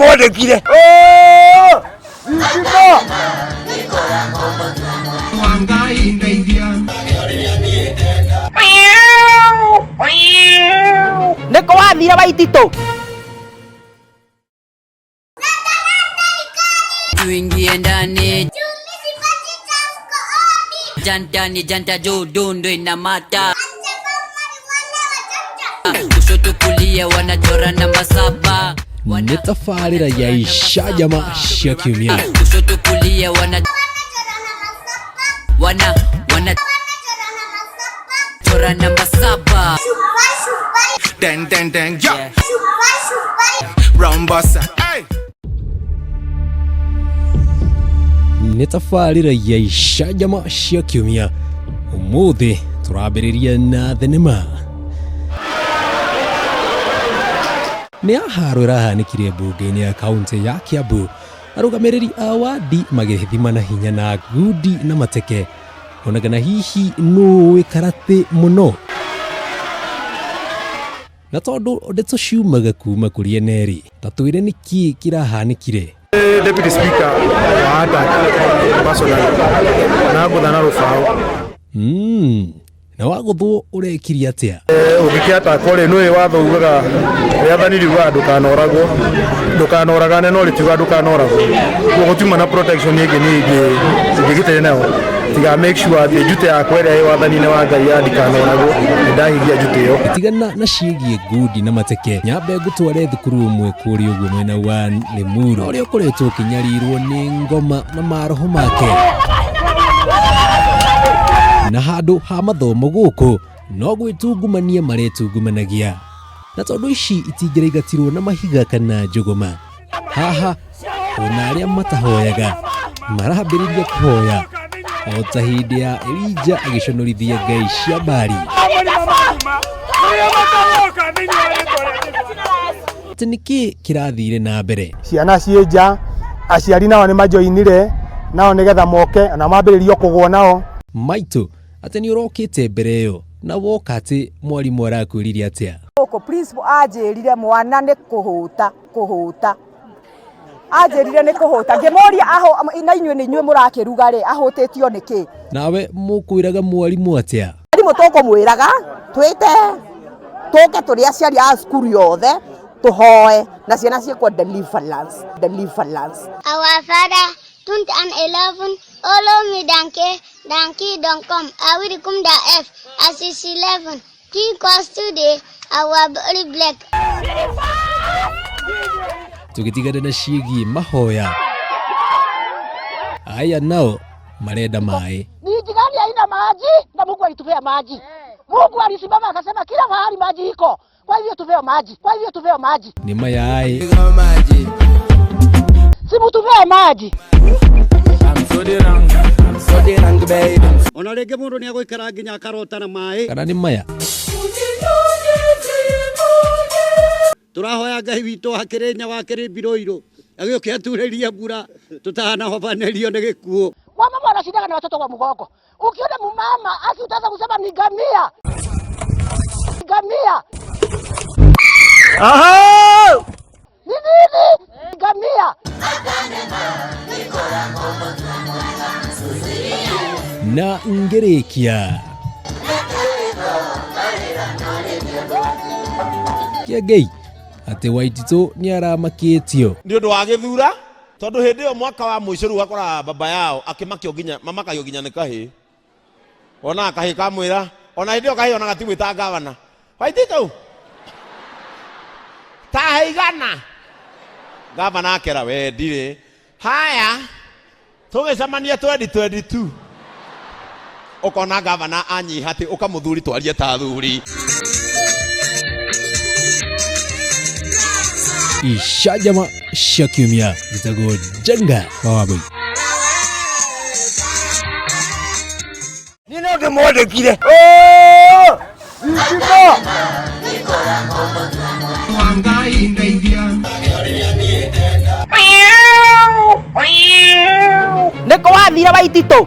ndimwandikire niko wathire Waititu tuingie ndani jantani janta juu dundu inamata kushoto kulia wanachora namba 7 nĩ tabarĩra ya Icanjama cia Kiumia kushoto kulia wana chora namba 7 deng deng deng yo rombasa hey nĩ tabarĩra ya Icanjama cia Kiumia ũmũthĩ tũrambĩrĩria na thenema nĩ haro ĩrahanĩkire mbunge-inĩ ya kaunti ya Kiambu arũgamĩrĩri a wadi magĩthima na hinya na ngundi na mateke onagana hihi nũĩ karate mũno na tondũ ndĩtũciumaga kuma kũrĩ enerĩ ta twĩre nĩkĩ kĩrahanĩkire. Deputy Speaker wa Ada personally na gũthana rũbaũ na wagũthwo ũrekirie atĩa ũngĩkĩata kore nũĩ watho ugaga rĩathani riuga ndũkanoragane no rĩtiuga ndũkanoragwo gũtiuma na protection ĩngĩ ingĩgitĩre nayo tiga make sure atĩ njute yakwa ĩrĩa ĩ wathani-inĩ wa Ngai ndikanoragwo nĩndahingia njute ĩyo tigana na ciĩgiĩ ngundi na mateke nyambe ngũtware thukuru ũmwe kũrĩa ũguo mwena wa Limuru ũrĩa ũkoretwo ũkĩnyarirwo nĩ ngoma na maroho make na handũ ha mathomo gũkũ no gwĩtungumania maretungumanagia na tondũ ici itingĩraigatirwo na mahiga kana njũgũma haha ona arĩa matahoyaga marambĩrĩria kũhoya o ta hĩndĩ ya Elija agĩconorithia ngai cia mbari atĩ nĩkĩ kĩrathire na mbere ciana ciĩ nja aciari nao nĩ majoinire nao nĩgetha moke na mambĩrĩrio kũgwo nao maitũ atĩ nĩ ũrokĩte mbere ĩyo na woka atĩ mwarimũ arakwĩrire atĩa gũkũ principal anjĩrire mwana nĩ kũhũta anjĩrire nĩ kũhũta ngĩmũria na inyuĩ nĩ inyuĩ mũrakĩruga rĩ ahũtĩtio nĩkĩ nawe mũkwĩraga mwarimũ atĩa mwarimũ tũkũmwĩraga twĩte tũke tũrĩ aciari a cukuru yothe tũhoe na ciana ciĩkwo deliverance Our Father 2011 Olo mi danke don't come. I will come the F as is 11. 3 cause today our body black. Tukitigana na ciĩgiĩ mahoya aya nao marenda maĩ jirani haina maji na Mungu alitupea maji. Mungu alisimama akasema kila mahali maji iko. Kwa hivyo tuveo maji. Ni mayai. Si mtuveo maji. I'm so wrong baby. Ona rĩngĩ mũndũ nĩ agũikara nginya akarota na maĩ. Kana nĩ maya. Tũrahoya Ngai witũ hakĩrĩ nya wakĩrĩ Biroiro. Agĩũke aturĩrie mbura tutanahobanĩrio nĩ gĩkuũ. Mama anashindaga na watoto wa mgongo. Ukiona mama akitaka kusema ni gamia. Aha! Nini? Gamia. Na ngĩrĩkia Ngai atĩ Waititu nĩ aramakĩtio nĩ ũndũ wa gĩthura tondũ hĩndĩ ĩyo mwaka wa mũico rĩu akora baba yao akĩmakio nginya mamakagio nginya nĩ kahii ona kahii kamwĩra ona hĩndĩ ĩyo kahii ona gatimwĩta gavana Waititu ta haigana gavana akera we ndirĩ haya tũgĩcemania 2022 ukona gavana anyiha ati ukamuthuri twarie ta thuri Icanjama cia Kiumia zitagwo Jenga Mawabui Ni no ndimwandĩkire nĩkũ wathire Waititu